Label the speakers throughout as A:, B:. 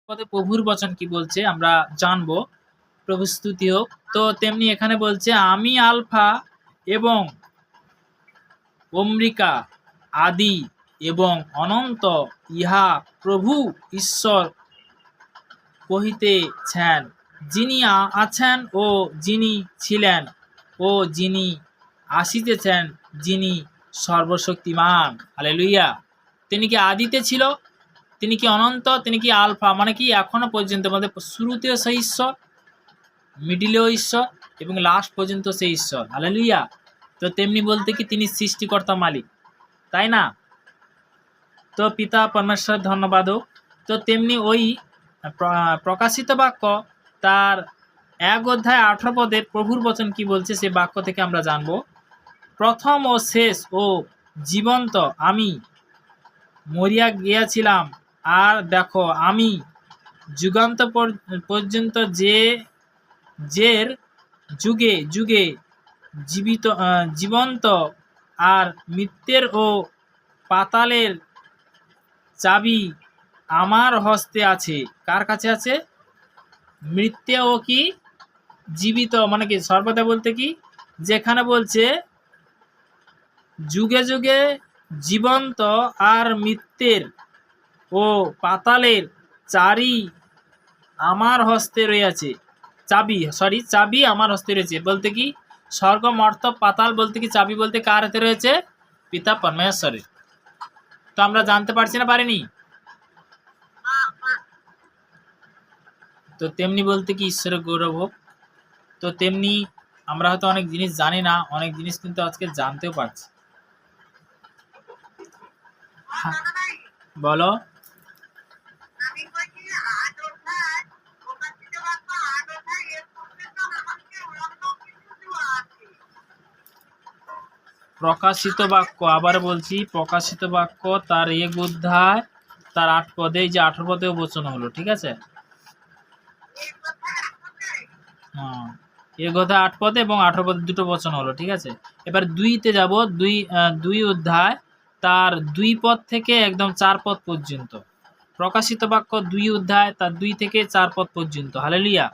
A: পদে প্রভুর বচন কি বলছে আমরা জানবো। প্রভু স্তুতি হোক। তো তেমনি এখানে বলছে আমি আলফা এবং অম্বিকা আদি এবং অনন্ত, ইহা প্রভু ঈশ্বর কহিতেছেন, যিনি আছেন ও যিনি ছিলেন ও যিনি আসিতেছেন, যিনি সর্বশক্তিমান। হালেলুইয়া। তিনি কি আদিতে ছিল, তিনি কি অনন্ত, তিনি কি আলফা, মানে কি এখনো পর্যন্ত আমাদের শুরুতেও সেই ঈশ্বর, মিডিলেও ঈশ্বর এবং লাস্ট পর্যন্ত সেই ঈশ্বর। হালেলুইয়া। তো তেমনি বলতে কি তিনি সৃষ্টিকর্তা মালিক, তাই না? তো পিতা পরমেশ্বর ধন্যবাদ হোক। তো তেমনি ওই প্রকাশিত বাক্য তার 1 অধ্যায় 18 পদে প্রভুর বচন কি বলছে সে বাক্য থেকে আমরা জানব। প্রথম ও শেষ ও জীবন্ত আমি মরিয়া গিয়াছিলাম, আর দেখো আমি যুগান্ত পর্যন্ত যে যুগে যুগে জীবন্ত, আর মৃত্যুর ও পাতালের চাবি আমার হস্তে আছে। কার কাছে আছে? মৃত্যু ও কি জীবিত, মানে কি সর্বদা বলতে কি যেখানে বলছে যুগে যুগে জীবন্ত আর মৃত্যুর ও পাতালের চারি আমার হস্তে রয়েছে, চাবি আমার হস্তে রয়েছে বলতে কি স্বর্গ মর্ত পাতাল বলতে কি চাবি বলতে কার হাতে রয়েছে? পিতা পরমেশ্বরের। তো আমরা জানতে পারছি না, পারিনি। তো তেমনি বলতে কি ঈশ্বরের গৌরব হোক। তো তেমনি আমরা হয়তো অনেক জিনিস জানি না, অনেক জিনিস কিন্তু আজকে জানতেও পারছি। বলো। প্রকাশিত বাক্য, আবার বলছি, প্রকাশিত বাক্য তার 1 অধ্যায় তার 8 পদে, যে 18 পদেও বচন হলো, ঠিক আছে? হ্যাঁ, 1 অধ্যায় 8 পদে এবং 18 পদে দুটো বচন হলো, ঠিক আছে? এবার 2তে যাব। 2 অধ্যায় তার 2 পদ থেকে একদম 4 পদ পর্যন্ত। প্রকাশিত বাক্য 2 অধ্যায় তার 2 থেকে 4 পদ পর্যন্ত। হালেলুয়া।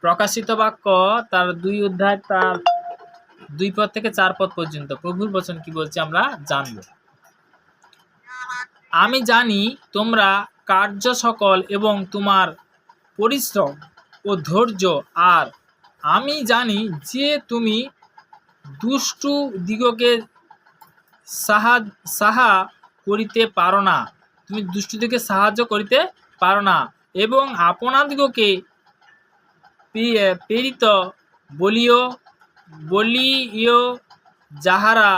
A: প্রকাশিত বাক্য তার 2 অধ্যায় তার 2 পদ থেকে 4 পদ পর্যন্ত প্রভুর বচন কি বলছে আমরা জানব। আমি জানি তোমরা কার্য সকল এবং তোমার পরিশ্রম ও ধৈর্য, আর আমি জানি যে তুমি দুষ্টু দিগকে সাহা করিতে পারো না, তুমি দুষ্টুদিগকে সাহায্য করিতে পারো না, এবং আপনাদিগকে প্রেরিত বলিও যাহারা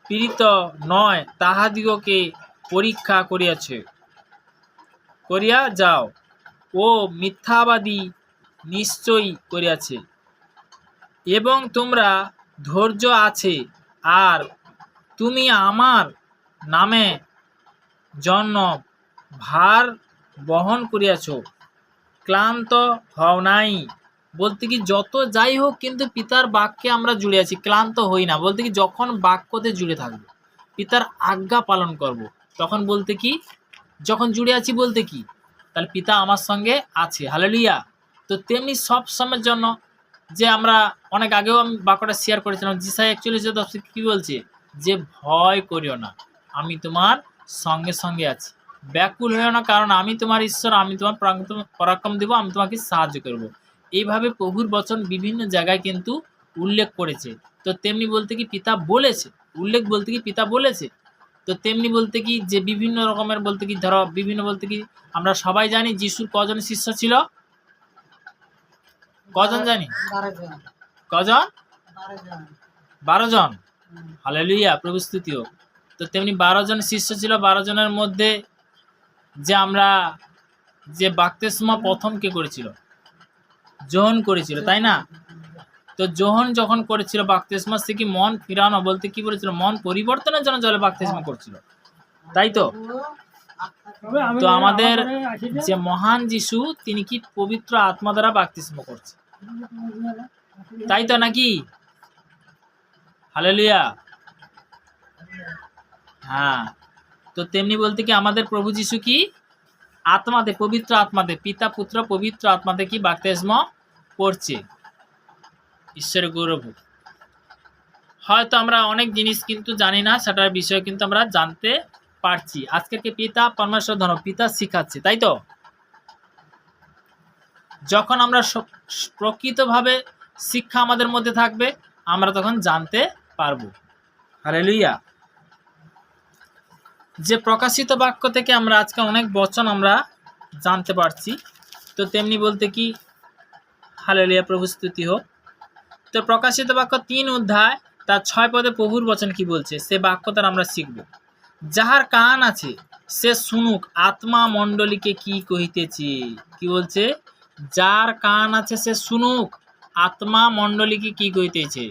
A: পীড়িত নয় তাহাদিগকে পরীক্ষা করিয়া যাও, ও মিথ্যাবাদী নিশ্চয়ই করিয়াছে, এবং তোমরা ধৈর্য আছে, আর তুমি আমার নামে জন্য ভার বহন করিয়াছ, ক্লান্ত হও নাই। বলতে কি যত যাই হোক কিন্তু পিতার বাক্যে আমরা জুড়ে আছি, ক্লান্ত হই না। বলতে কি যখন বাক্যতে জুড়ে থাকবো, পিতার আজ্ঞা পালন করব, তখন বলতে কি যখন জুড়ে আছি বলতে কি তাহলে পিতা আমার সঙ্গে আছে। হালেলুয়া। তো তেমনি সব সময়ের জন্য, যে আমরা অনেক আগেও আমি বাক্যটা শেয়ার করেছিলাম, যিশায়া 41:10 কি বলছে? যে ভয় করিও না, আমি তোমার সঙ্গে সঙ্গে আছি, ব্যাকুল হইও না, কারণ আমি তোমার ঈশ্বর, আমি তোমার পরাক্রম দেব, আমি তোমাকে সাহায্য করব। এইভাবে প্রভুর বচন বিভিন্ন জায়গায় কিন্তু উল্লেখ করেছে। তো তেমনি বলতে কি পিতা বলেছে, উল্লেখ বলতে কি পিতা বলেছে। তো তেমনি বলতে কি যে বিভিন্ন রকমের বলতে কি ধরো বিভিন্ন বলতে কি আমরা সবাই জানি যিশুর কজন শিষ্য ছিল? কজন জানি? কজন? 12 জন। হালেলুয়া, প্রভু স্তুতি হোক। তো তেমনি 12 জন শিষ্য ছিল। 12 জনের মধ্যে যে আমরা যে বাপ্তিস্মা প্রথম কে করেছিল? যোহন করেছিল, তাই না? তো যোহন যখন করেছিল বাপ্তিস্মা, সে কি মন ফিরানো বলতে কি বলেছিল? মন পরিবর্তনের জন্য জলে বাপ্তিস্মা করছিল, তাই তো? তো আমাদের যে মহান যিশু, তিনি কি পবিত্র আত্মা দ্বারা বাপ্তিস্মা করছে, তাই তো নাকি? হালেলুয়া। হ্যাঁ। তো তো তেমনি বলতে কি আমাদের প্রভু যিশু কি আত্মাতে, পবিত্র আত্মাতে, পিতা পুত্র পবিত্র আত্মাতে কি বাপ্তিস্ম করছে। ঈশ্বরের গৌরব হোক। হয়তো আমরা অনেক জিনিস কিন্তু জানি না, সেটার বিষয়ে কিন্তু আমরা জানতে পারছি। আজকের কি পিতা পরমেশ্বর ধর্ম পিতা শিখাচ্ছে, তাই তো? যখন আমরা প্রকৃতভাবে শিক্ষা আমাদের মধ্যে থাকবে, আমরা তখন জানতে পারবো। হালেলুয়া। যে প্রকাশিত বাক্য থেকে আমরা আজকে অনেক বচন আমরা জানতে পারছি। তো তেমনি বলতে কি হালেলুয়া, প্রভু স্তুতি হোক। তো প্রকাশিত বাক্য 3 অধ্যায় তার 6 পদে প্রভুর বচন কি বলছে, সে বাক্য তার আমরা শিখব। যাহার কান আছে সে শুনুক আত্মা মণ্ডলীকে কি কহিতেছে। কি বলছে? যার কান আছে সে শুনুক আত্মা মণ্ডলীকে কি কহিতেছে।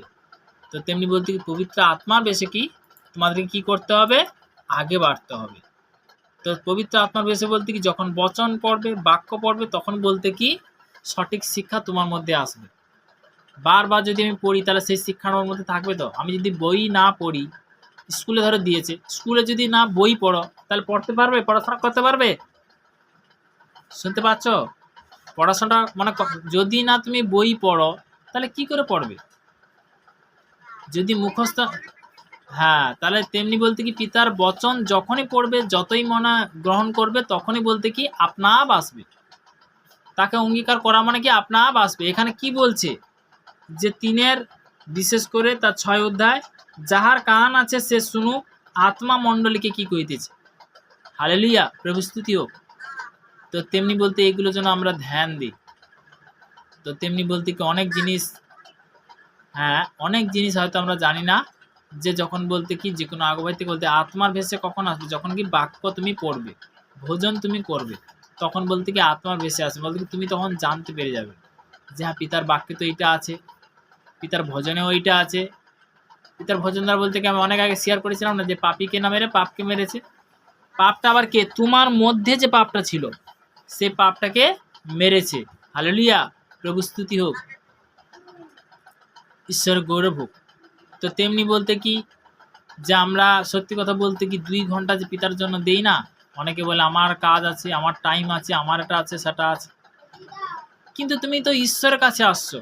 A: তো তেমনি বলতে কি পবিত্র আত্মার বেশে কি তোমাদেরকে কি করতে হবে? আগে বাড়তে হবে। তো পবিত্র আত্মার বেশে বলতে কি যখন বচন পড়বে, বাক্য পড়বে, তখন বলতে কি সঠিক শিক্ষা তোমার মধ্যে আসবে। বারবার যদি আমি পড়ি তাহলে সেই শিক্ষার ওর মধ্যে থাকবে। তো আমি যদি বই না পড়ি, স্কুলে ধরো দিয়েছে, স্কুলে যদি না বই পড়ো তাহলে পড়তে পারবে, পড়াশোনা করতে পারবে? শুনতে পাচ্ছ? পড়াশোনা মানে যদি না তুমি বই পড়ো তাহলে কি করে পড়বে? যদি মুখস্থ, হ্যাঁ, তাহলে তেমনি বলতে কি পিতার বচন যখনই পড়বে, যতই মনে গ্রহণ করবে, তখনই বলতে কি আপনা আপ আসবে। তাকে অঙ্গীকার করা মানে কি আপনা আপ আসবে। এখানে কি বলছে যে 3 বিশেষ করে তার 6 অধ্যায়, যাহার কান আছে সে শুনুক আত্মা মণ্ডলীকে কি কইতেছে। হালেলুয়া, প্রভু স্তুতি হোক। তো তেমনি বলতে এগুলো যেন আমরা ধ্যান দিই। তো তেমনি বলতে কি অনেক জিনিস, হ্যাঁ, অনেক জিনিস হয়তো আমরা জানি না। যে যখন বলতে কি যে কোনো আগবাই থেকে বলতে আত্মার ভেসে কখন আসবে? যখন কি বাক্য তুমি পড়বে, ভোজন তুমি করবে, তখন বলতে কি আত্মার ভেসে আসবে। বলতে কি তুমি তখন জানতে পেরে যাবে যে হ্যাঁ, পিতার বাক্যে তো এইটা আছে, পিতার ভজনেও ওইটা আছে। পিতার ভজন দ্বারা বলতে কি আমি অনেক আগে শেয়ার করেছিলাম না যে পাপীকে না মেরে পাপকে মেরেছে। পাপটা আবার কে? তোমার মধ্যে যে পাপটা ছিল সে পাপটাকে মেরেছে। হালেলুয়া, প্রভু স্তুতি হোক, ঈশ্বর গৌরব হোক। তো তেমনি বলতে কি যে আমরা সত্যি কথা বলতে কি 2 ঘন্টা যে পিতার জন্য দেই না। অনেকে বলে আমার কাজ আছে, আমার টাইম আছে, আমার এটা আছে, সেটা আছে। কিন্তু তুমি তো ঈশ্বরের কাছে আসছো,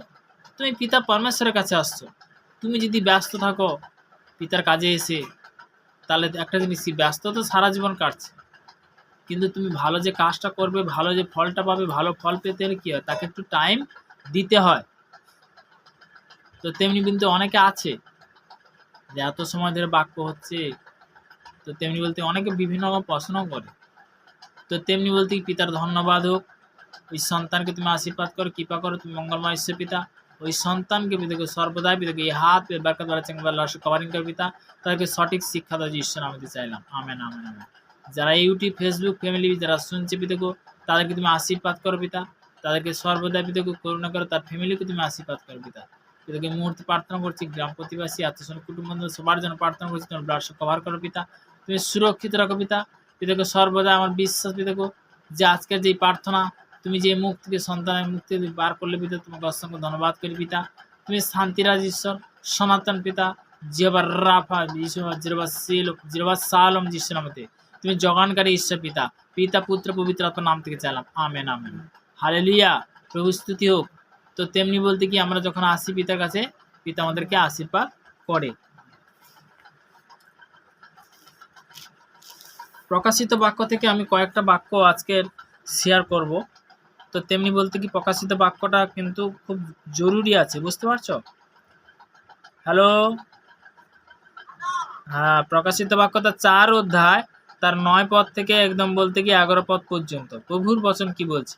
A: তুমি পিতা পরমেশ্বরের কাছে আসছো। তুমি যদি ব্যস্ত থাকো পিতার কাজে এসে, তাহলে একটা জিনিস, ব্যস্ত তো সারা জীবন কাটছে, কিন্তু তুমি ভালো যে কাজটা করবে, ভালো যে ফলটা পাবে, ভালো ফল পেতে হলে কি হয়? তাকে একটু টাইম দিতে হয়। তো তেমনি কিন্তু অনেকে আছে যে এত সময় ধরে বাক্য হচ্ছে, তো তেমনি বলতে অনেকে বিভিন্ন রকম প্রশ্ন করে। তো তেমনি বলতে পিতার ধন্যবাদ হোক, ওই সন্তানকে তুমি আশীর্বাদ করো, কৃপা করো, তুমি মঙ্গলময় ঈশ্বর পিতা। ওই সন্তানকে পিতাকে সর্বদাই পিতাকে এই হাত ব্যাখ্যা দ্বারা কভারিং করে পিতা, তাদেরকে সঠিক শিক্ষা দেওয়া ঈশ্বর আমি চাইলাম। Amen, amen, amen. যারা ইউটিউব, ফেসবুক, ফ্যামিলি যারা শুনছে পিতাকে, তাদেরকে তুমি আশীর্বাদ করো পিতা, তাদেরকে সর্বদাই পিতাকে করুণা করো, তার ফ্যামিলিকে তুমি আশীর্বাদ করো পিতা। পিতাকে মুহূর্তে প্রার্থনা করছি, গ্রাম প্রতিবাসী আত্মীয় কুটুম্ব সবার জন্য প্রার্থনা করছি, তোমার ব্লাড কভার করো পিতা, তুমি সুরক্ষিত রাখো পিতা। পিতাকে সর্বদা আমার বিশ্বাস পিতাকে যে আজকের যে প্রার্থনা তুমি যে মুখ থেকে সন্তানের মুখ থেকে বার করলে পিতা, তোমাকে অসংখ্য ধন্যবাদ করি পিতা। তুমি শান্তিরাজ ঈশ্বর, সনাতন পিতা, জিহবার রাফা জিরবা সালম যিশু নামতে তুমি জগানকারী ঈশ্বর পিতা, পিতা পুত্র পবিত্র আত্মার নাম থেকে চাইলাম। Amen, amen. হালেলুয়া, প্রভু স্তুতি হোক। তো তেমনি বলতে কি আমরা যখন আসি পিতার কাছে, পিতা আমাদেরকে আশীর্বাদ করে। প্রকাশিত বাক্য থেকে আমি কয়েকটা বাক্য আজকের শেয়ার করব। তো তেমনি বলতে কি প্রকাশিত বাক্যটা কিন্তু খুব জরুরি আছে, বুঝতে পারছো? হ্যালো, হ্যাঁ, প্রকাশিত বাক্যটা 4 অধ্যায় তার 9 পদ থেকে একদম বলতে কি 11 পদ পর্যন্ত প্রভুর বচন কি বলছে।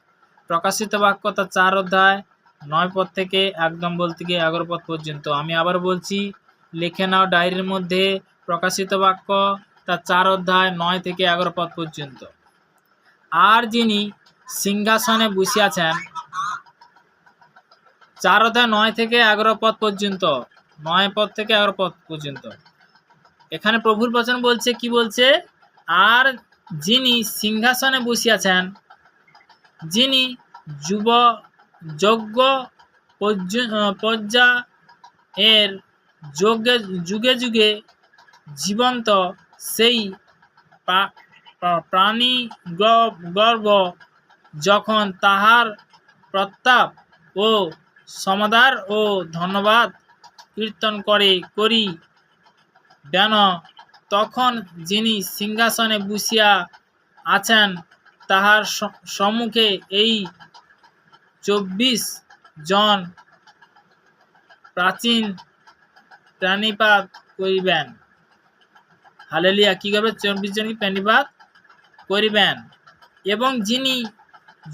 A: প্রকাশিত বাক্যটা 4 অধ্যায় 9 পদ থেকে একদম বলতে কি 11 পদ পর্যন্ত। আমি আবার বলছি, লিখে নাও ডায়েরির মধ্যে, প্রকাশিত বাক্য তার 4 অধ্যায় 9 থেকে 11 পদ পর্যন্ত। আর যিনি সিংহাসনে বসিয়াছেন, 4 অধ্যায় 9 থেকে 11 পদ পর্যন্ত, 9 পদ থেকে 11 পদ পর্যন্ত। এখানে প্রভুর বচন বলছে, কি বলছে? আর যিনি সিংহাসনে বসিয়াছেন, যিনি যজ্ঞ পর্যা যুগে যুগে জীবন্ত, সেই প্রাণী গর্ব যখন তাহার প্রতাপ ও সমাদর ও ধন্যবাদ কীর্তন করি যেন তখন যিনি সিংহাসনে বসিয়া আছেন তাহার সম্মুখে এই 24 জন প্রাচীন প্রাণীপাত করিবেন। হালেলুয়া। কি করবে? 24 জনকে প্রাণীপাত করিবেন এবং যিনি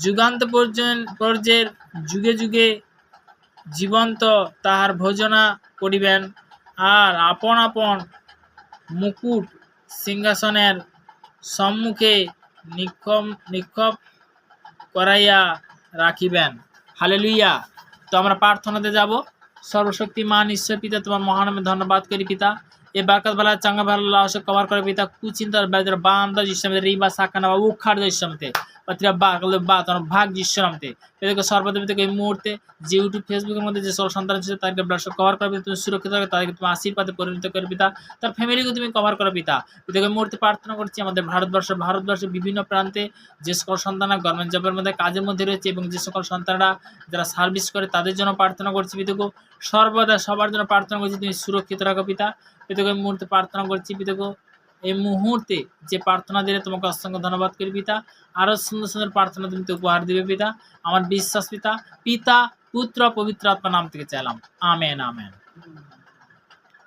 A: যুগান্ত পর্যের যুগে যুগে জীবন্ত তাহার ভোজনা করিবেন আর আপন আপন মুকুট সিংহাসনের সম্মুখে নিক্ষেপ করাইয়া রাখিবেন। হালেলুয়া। তো আমরা প্রার্থনাতে যাব। সর্বশক্তিমান ঈশ্বর পিতা, তোমার মহানামে ধন্যবাদ করি পিতা। এ বারকাত বালা চাঙ্গা ভালো সে কভার করে পিতা। কুচিন্তার বেদর বান্দা জিসমতে রিবা সাকানা বা উখাড় জিসমতে পাত্রা বাগলে বা তোমার ভাগ জিসমতে এদিকে সর্বদেব থেকে এই মুহূর্তে যে ইউটিউব ফেসবুকের মধ্যে যে সকল সন্তান আছে তাদেরকে ব্লাড কভার করবে, তুমি সুরক্ষিত রাখবে, তাদেরকে তুমি আশীর্বাদে পরিণত করে পিতা। তার ফ্যামিলিকে তুমি কভার করো পিতা। এদিকে মুহূর্তে প্রার্থনা করছি আমাদের ভারতবর্ষের বিভিন্ন প্রান্তে যে সকল সন্তানরা গভর্নমেন্ট জবের মধ্যে কাজের মধ্যে রয়েছে এবং যে সকল সন্তানরা যারা সার্ভিস করে তাদের জন্য প্রার্থনা করছি পিতাকে। সর্বদা সবার জন্য প্রার্থনা করছি তুমি সুরক্ষিত রাখো পিতা। পিতাকে এই মুহূর্তে প্রার্থনা করছি পিতাকে। এই মুহূর্তে যে প্রার্থনা দিলে তোমাকে অসংখ্য ধন্যবাদ করি পিতা। আরো সুন্দর সুন্দর প্রার্থনা তুমি তো উপহার দিবে পিতা। আমার বিশ্বাস পিতা, পুত্র পবিত্র আত্মার নাম থেকে চাইলাম। Amen amen.